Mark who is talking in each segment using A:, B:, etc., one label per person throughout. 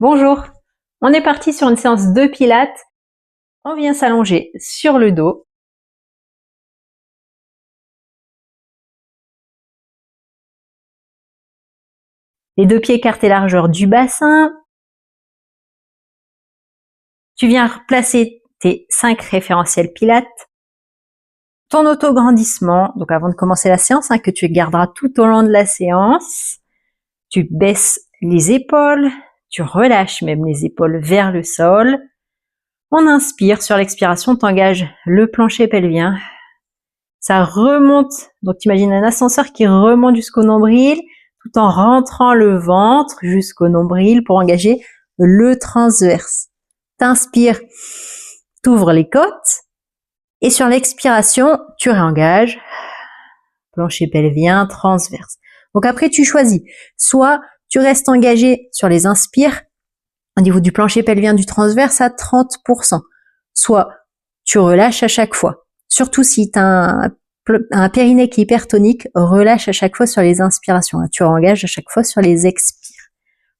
A: Bonjour, on est parti sur une séance de pilates. On vient s'allonger sur le dos. Les deux pieds écartés largeur du bassin. Tu viens placer tes 5 référentiels pilates. Ton auto-grandissement, donc avant de commencer la séance, que tu garderas tout au long de la séance. Tu baisses les épaules, tu relâches même les épaules vers le sol. On inspire, sur l'expiration, t'engages le plancher pelvien. Ça remonte, donc tu imagines un ascenseur qui remonte jusqu'au nombril, tout en rentrant le ventre jusqu'au nombril pour engager le transverse. T'inspires, t'ouvres les côtes, et sur l'expiration, tu réengages, plancher pelvien, transverse. Donc après, tu choisis, soit tu restes engagé sur les inspires, au niveau du plancher pelvien du transverse à 30%, soit tu relâches à chaque fois. Surtout si tu as un périnée qui est hypertonique, relâche à chaque fois sur les inspirations. Tu engages à chaque fois sur les expires.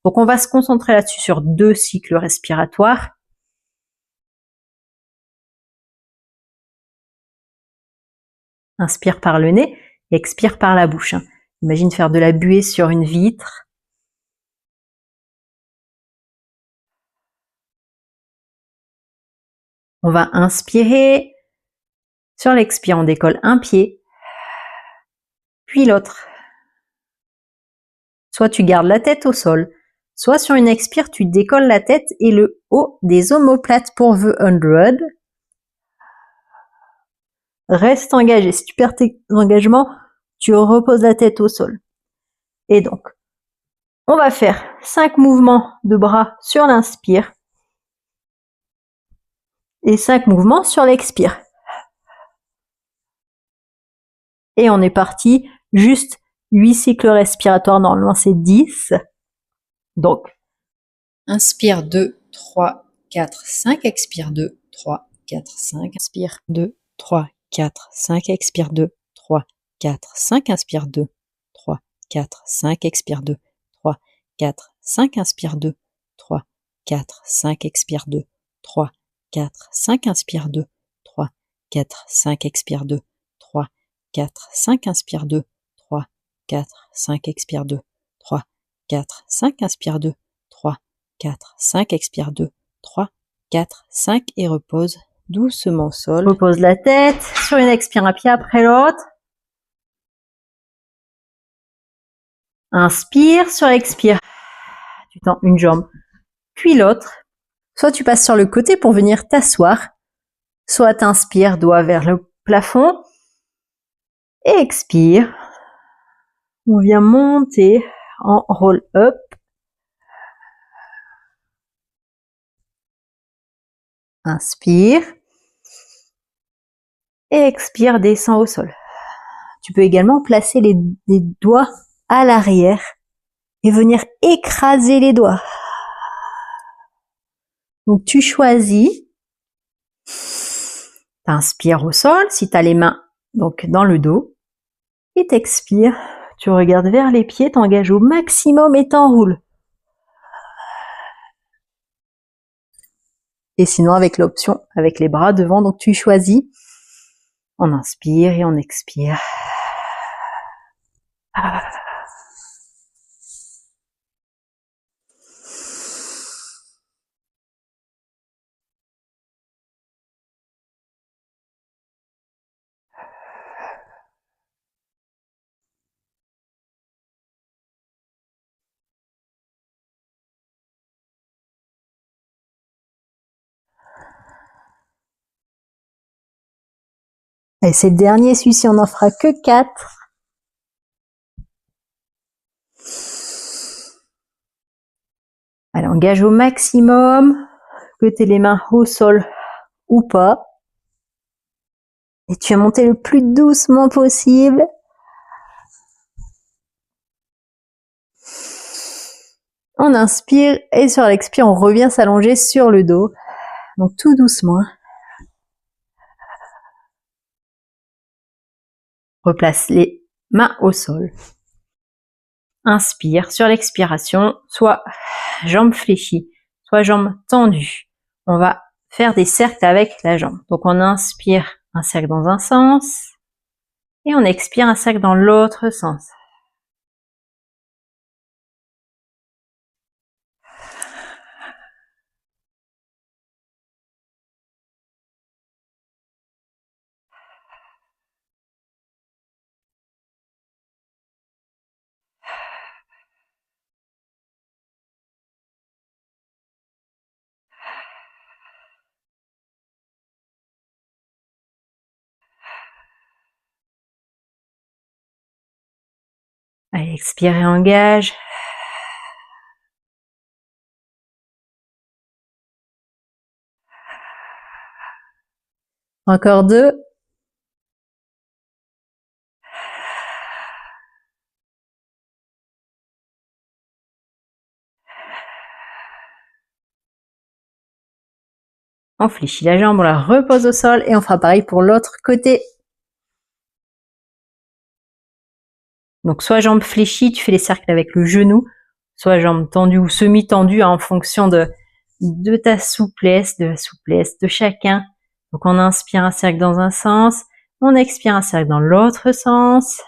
A: Donc on va se concentrer là-dessus sur 2 cycles respiratoires. Inspire par le nez et expire par la bouche. Imagine faire de la buée sur une vitre. On va inspirer. Sur l'expire, on décolle un pied, puis l'autre. Soit tu gardes la tête au sol, soit sur une expire, tu décolles la tête et le haut des omoplates pour The 100. Reste engagé. Si tu perds tes engagements, tu reposes la tête au sol. Et donc, on va faire 5 mouvements de bras sur l'inspire et 5 mouvements sur l'expire. Et on est parti, juste 8 cycles respiratoires, normalement c'est 10. Donc,
B: inspire 2, 3, 4, 5, expire 2, 3, 4, 5, inspire 2, 3, 4, 5, expire 2, 3, 4, 5, inspire 2, 3, 4, 5, expire 2, 3, 4, 5, inspire 2, 3, 4, 5, expire 2, 3, 4, 5, inspire 2, 3, 4, 5, expire 2, 3, 4, 5, inspire 2, 3, 4, 5, expire 2, 3, 4, 5, inspire 2, 3, 4, 5, expire 2, 3, 4, 5 et repose doucement au sol.
A: Repose la tête, sur une expire un pied après l'autre. Inspire, sur l'expire, tu tends une jambe, puis l'autre. Soit tu passes sur le côté pour venir t'asseoir, soit t'inspires, doigt vers le plafond, et expire. On vient monter en roll up. Inspire. Et expire, descend au sol. Tu peux également placer les doigts à l'arrière et venir écraser les doigts. Donc tu choisis. T'inspires au sol, si tu as les mains donc dans le dos. Et t'expires. Tu regardes vers les pieds, t'engages au maximum et t'enroules. Et sinon avec l'option avec les bras devant, donc tu choisis. On inspire et on expire. Et c'est le dernier, celui-ci on n'en fera que 4. Allez, engage au maximum, que tu aies les mains au sol ou pas. Et tu vas monter le plus doucement possible. On inspire et sur l'expire, on revient s'allonger sur le dos. Donc tout doucement. Replace les mains au sol. inspire. Sur l'expiration, soit jambes fléchies, soit jambes tendues. On va faire des cercles avec la jambe. Donc on inspire un cercle dans un sens et on expire un cercle dans l'autre sens. Allez, expire et engage. Encore 2. On fléchit la jambe, on la repose au sol et on fera pareil pour l'autre côté. Donc soit jambes fléchies, tu fais les cercles avec le genou, soit jambes tendues ou semi-tendues en fonction de ta souplesse, de la souplesse de chacun. Donc on inspire un cercle dans un sens, on expire un cercle dans l'autre sens.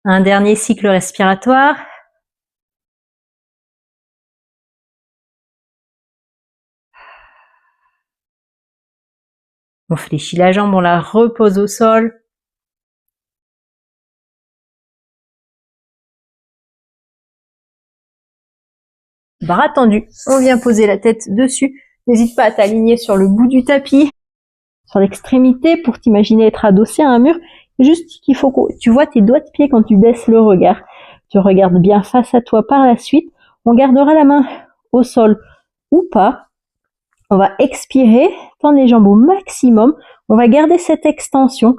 A: Un dernier cycle respiratoire. On fléchit la jambe, on la repose au sol. Bras tendus, on vient poser la tête dessus. N'hésite pas à t'aligner sur le bout du tapis, sur l'extrémité pour t'imaginer être adossé à un mur. Juste qu'il faut que tu vois tes doigts de pied quand tu baisses le regard. Tu regardes bien face à toi par la suite. On gardera la main au sol ou pas. On va expirer, tendre les jambes au maximum. On va garder cette extension,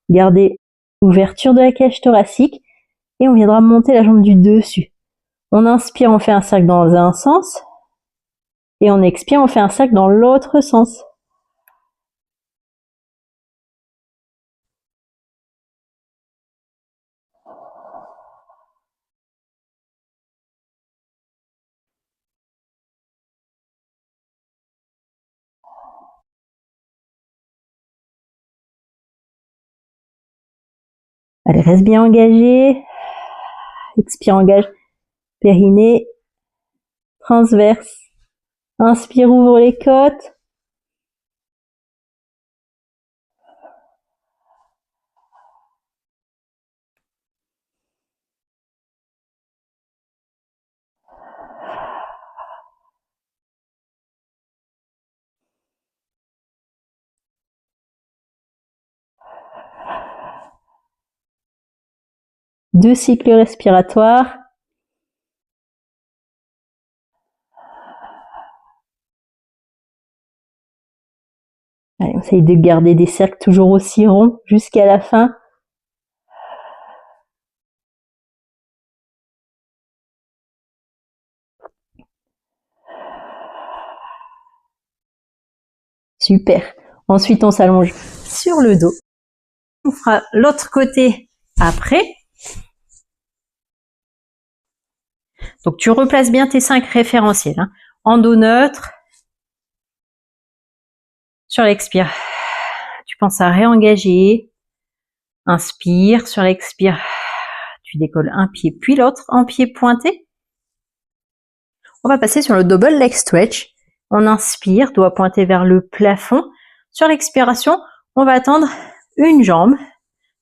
A: garder l'ouverture de la cage thoracique et on viendra monter la jambe du dessus. On inspire, on fait un cercle dans un sens et on expire, on fait un cercle dans l'autre sens. Allez, reste bien engagé. Expire, engage. Périnée. Transverse. Inspire, ouvre les côtes. Deux cycles respiratoires. Allez, on essaye de garder des cercles toujours aussi ronds jusqu'à la fin. Super. Ensuite, on s'allonge sur le dos. On fera l'autre côté après. Donc, tu replaces bien tes 5 référentiels. Hein. En dos neutre. Sur l'expire, tu penses à réengager. Inspire. Sur l'expire, tu décolles un pied puis l'autre en pied pointé. On va passer sur le double leg stretch. On inspire, doigt pointé vers le plafond. Sur l'expiration, on va tendre une jambe.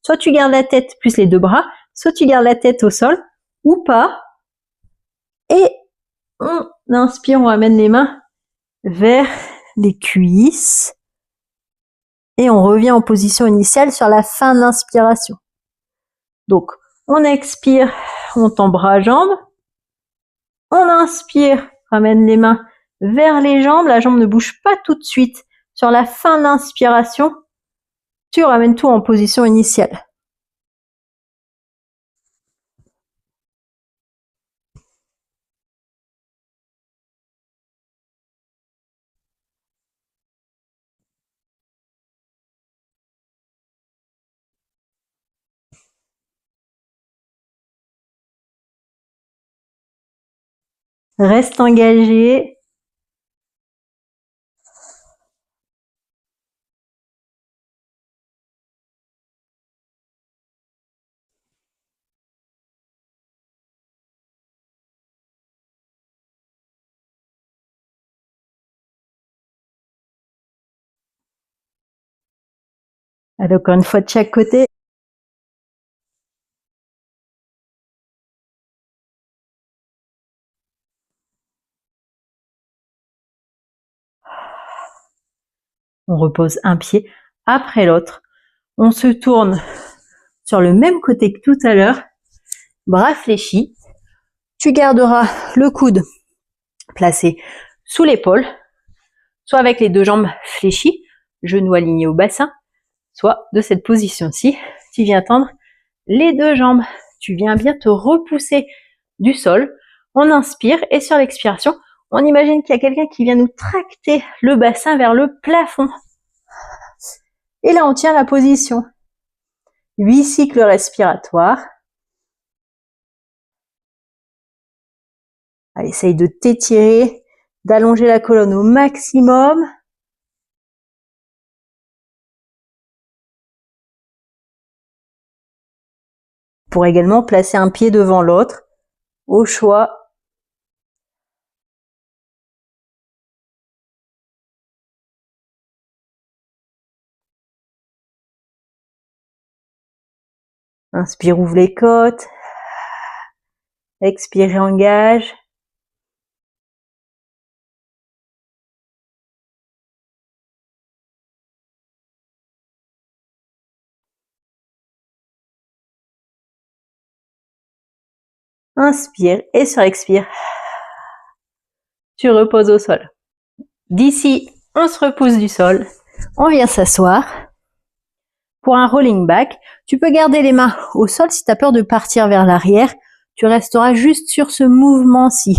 A: Soit tu gardes la tête plus les deux bras, soit tu gardes la tête au sol, ou pas. Et on inspire, on ramène les mains vers les cuisses. Et on revient en position initiale sur la fin de l'inspiration. Donc, on expire, on tend bras-jambes. On inspire, ramène les mains vers les jambes. La jambe ne bouge pas tout de suite. Sur la fin de l'inspiration, tu ramènes tout en position initiale. Reste engagé. Allez, encore une fois de chaque côté. On repose un pied après l'autre. On se tourne sur le même côté que tout à l'heure. Bras fléchis. Tu garderas le coude placé sous l'épaule, soit avec les deux jambes fléchies, genoux alignés au bassin, soit de cette position-ci, tu viens tendre les deux jambes. Tu viens bien te repousser du sol. On inspire et sur l'expiration, on imagine qu'il y a quelqu'un qui vient nous tracter le bassin vers le plafond. Et là, on tient la position. 8 cycles respiratoires. Allez, essaye de t'étirer, d'allonger la colonne au maximum. Pour également placer un pied devant l'autre, au choix. Inspire, ouvre les côtes. Expire, engage. Inspire et sur l'expire, tu reposes au sol. D'ici, on se repousse du sol. On vient s'asseoir. Pour un rolling back, tu peux garder les mains au sol si tu as peur de partir vers l'arrière. Tu resteras juste sur ce mouvement-ci.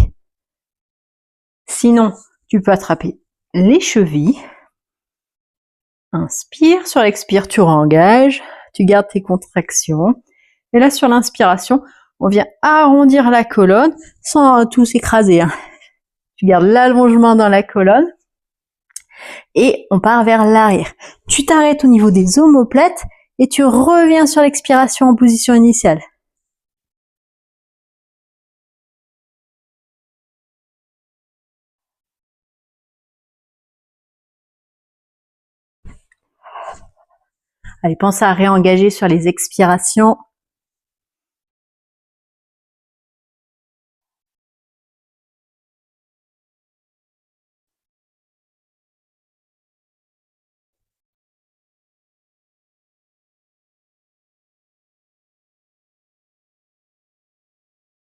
A: Sinon, tu peux attraper les chevilles. Inspire, sur l'expire, tu rengages. Tu gardes tes contractions. Et là, sur l'inspiration, on vient arrondir la colonne sans tout s'écraser. Tu gardes l'allongement dans la colonne. Et on part vers l'arrière. Tu t'arrêtes au niveau des omoplates et tu reviens sur l'expiration en position initiale. Allez, pense à réengager sur les expirations.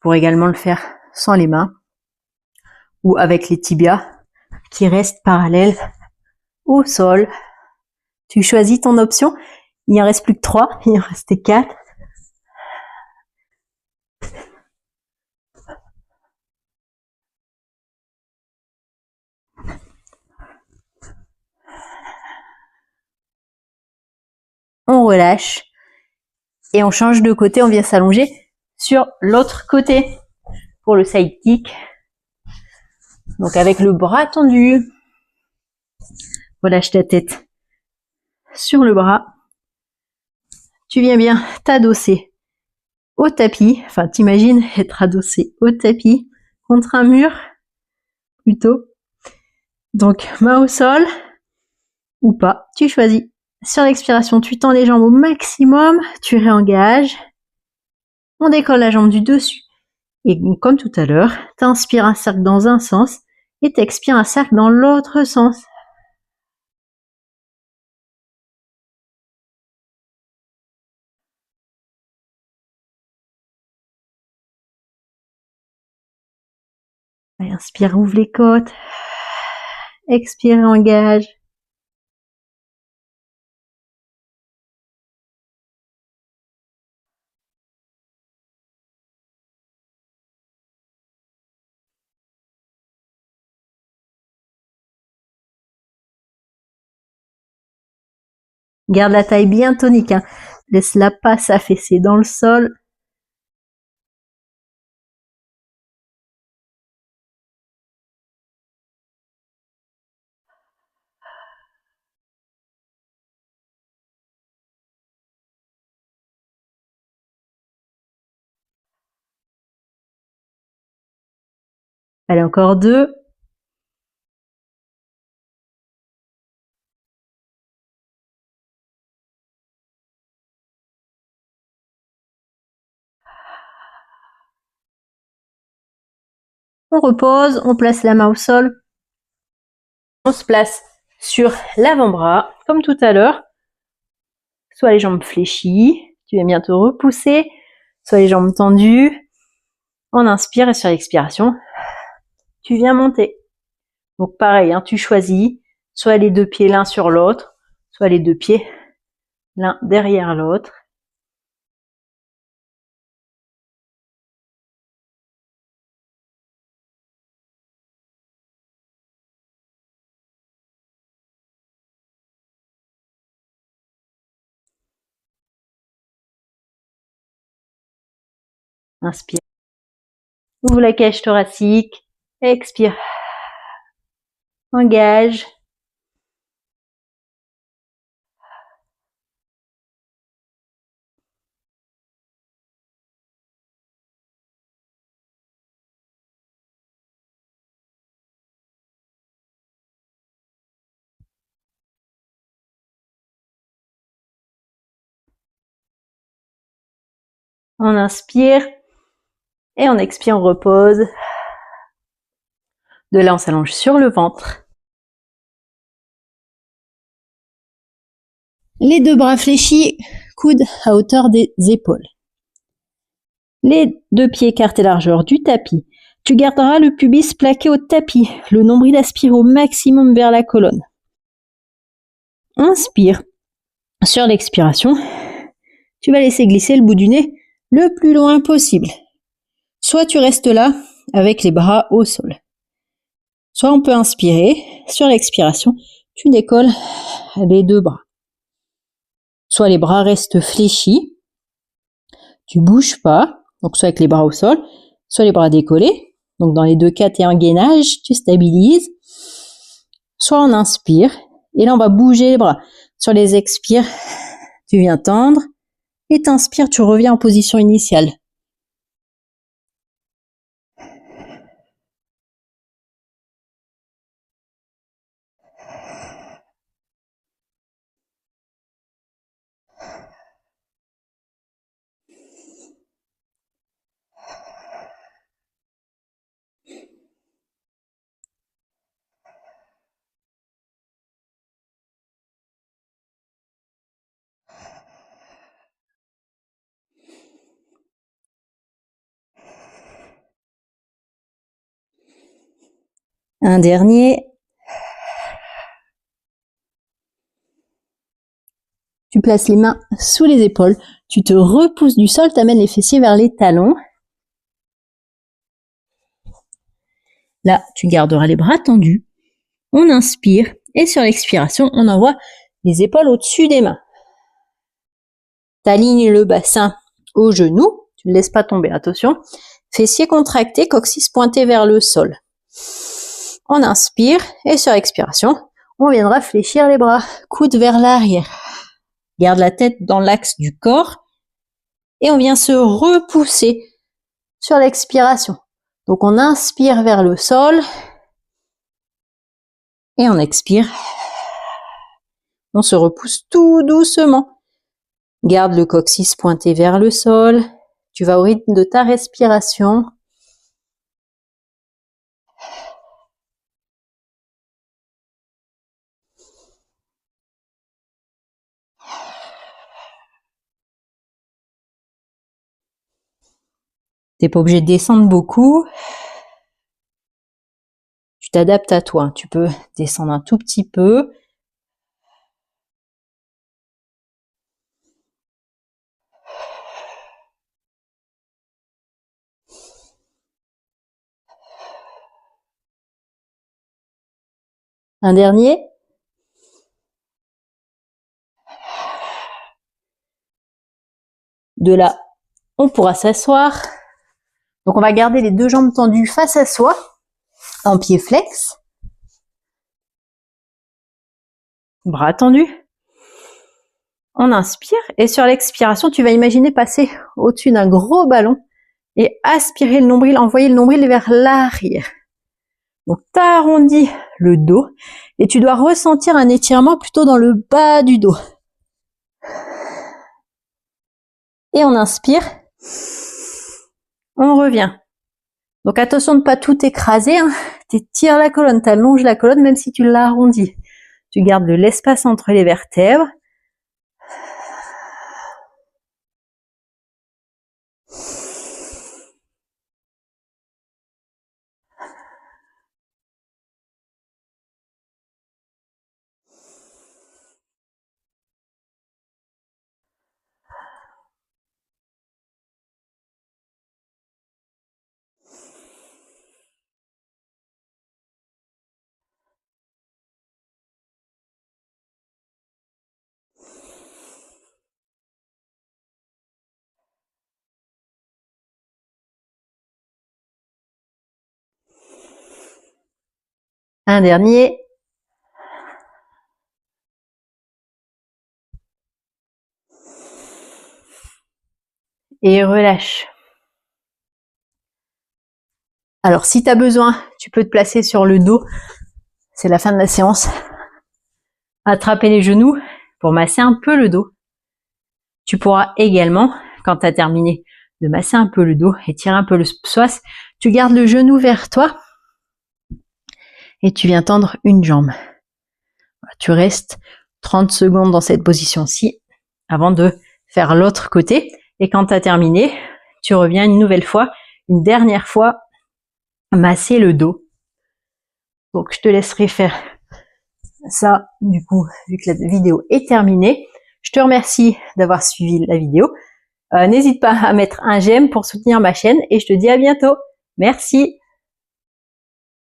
A: Pour également le faire sans les mains ou avec les tibias qui restent parallèles au sol. Tu choisis ton option. Il en reste plus que 3, il en restait 4. On relâche et on change de côté, on vient s'allonger sur l'autre côté pour le side kick. Donc avec le bras tendu, relâche ta tête sur le bras. Tu viens bien t'adosser au tapis, enfin t'imagines être adossé au tapis contre un mur plutôt. Donc, main au sol ou pas, tu choisis. Sur l'expiration, tu tends les jambes au maximum, tu réengages. On décolle la jambe du dessus. Et comme tout à l'heure, tu inspires un cercle dans un sens et tu expires un cercle dans l'autre sens. Allez, inspire, ouvre les côtes. Expire, engage. Garde la taille bien tonique, hein. Laisse-la pas s'affaisser dans le sol. Allez, encore 2. On repose, on place la main au sol. On se place sur l'avant-bras, comme tout à l'heure. Soit les jambes fléchies, tu viens bien te repousser, soit les jambes tendues. On inspire et sur l'expiration, tu viens monter. Donc pareil, hein, tu choisis soit les deux pieds l'un sur l'autre, soit les deux pieds l'un derrière l'autre. Inspire. Ouvre la cage thoracique. Expire. Engage. On inspire. Et on expire, on repose. De là, on s'allonge sur le ventre. Les deux bras fléchis, coudes à hauteur des épaules. Les deux pieds écartés largeur du tapis. Tu garderas le pubis plaqué au tapis, le nombril aspire au maximum vers la colonne. Inspire. Sur l'expiration, tu vas laisser glisser le bout du nez le plus loin possible. Soit tu restes là avec les bras au sol. Soit on peut inspirer. Sur l'expiration, tu décolles les deux bras. Soit les bras restent fléchis. Tu bouges pas. Donc soit avec les bras au sol, soit les bras décollés. Donc dans les deux cas, tu es en gainage, tu stabilises. Soit on inspire. Et là, on va bouger les bras. Sur les expires, tu viens tendre. Et t'inspires, tu reviens en position initiale. Un dernier. Tu places les mains sous les épaules. Tu te repousses du sol, tu amènes les fessiers vers les talons. Là, tu garderas les bras tendus. On inspire et sur l'expiration, on envoie les épaules au-dessus des mains. T'alignes le bassin au genou. Tu ne laisses pas tomber, attention. Fessiers contractés, coccyx pointé vers le sol. On inspire et sur expiration, on viendra fléchir les bras, coude vers l'arrière. Garde la tête dans l'axe du corps et on vient se repousser sur l'expiration. Donc on inspire vers le sol Et on expire. On se repousse tout doucement. Garde le coccyx pointé vers le sol. Tu vas au rythme de ta respiration. T'es pas obligé de descendre beaucoup. Tu t'adaptes à toi. Tu peux descendre un tout petit peu. Un dernier. De là, on pourra s'asseoir. Donc on va garder les deux jambes tendues face à soi, en pied flex. Bras tendus. On inspire et sur l'expiration, tu vas imaginer passer au-dessus d'un gros ballon et aspirer le nombril, envoyer le nombril vers l'arrière. Donc tu arrondis le dos et tu dois ressentir un étirement plutôt dans le bas du dos. Et on inspire. On revient. Donc attention de ne pas tout écraser. Hein. Tu étires la colonne, tu allonges la colonne même si tu l'arrondis. Tu gardes de l'espace entre les vertèbres. Un dernier. Et relâche. Alors si tu as besoin, tu peux te placer sur le dos. C'est la fin de la séance. Attraper les genoux pour masser un peu le dos. Tu pourras également, quand tu as terminé de masser un peu le dos et tirer un peu le psoas, tu gardes le genou vers toi et tu viens tendre une jambe. Tu restes 30 secondes dans cette position-ci avant de faire l'autre côté. Et quand tu as terminé, tu reviens une nouvelle fois, une dernière fois, masser le dos. Donc je te laisserai faire ça, du coup, vu que la vidéo est terminée. Je te remercie d'avoir suivi la vidéo. N'hésite pas à mettre un j'aime pour soutenir ma chaîne et je te dis à bientôt. Merci.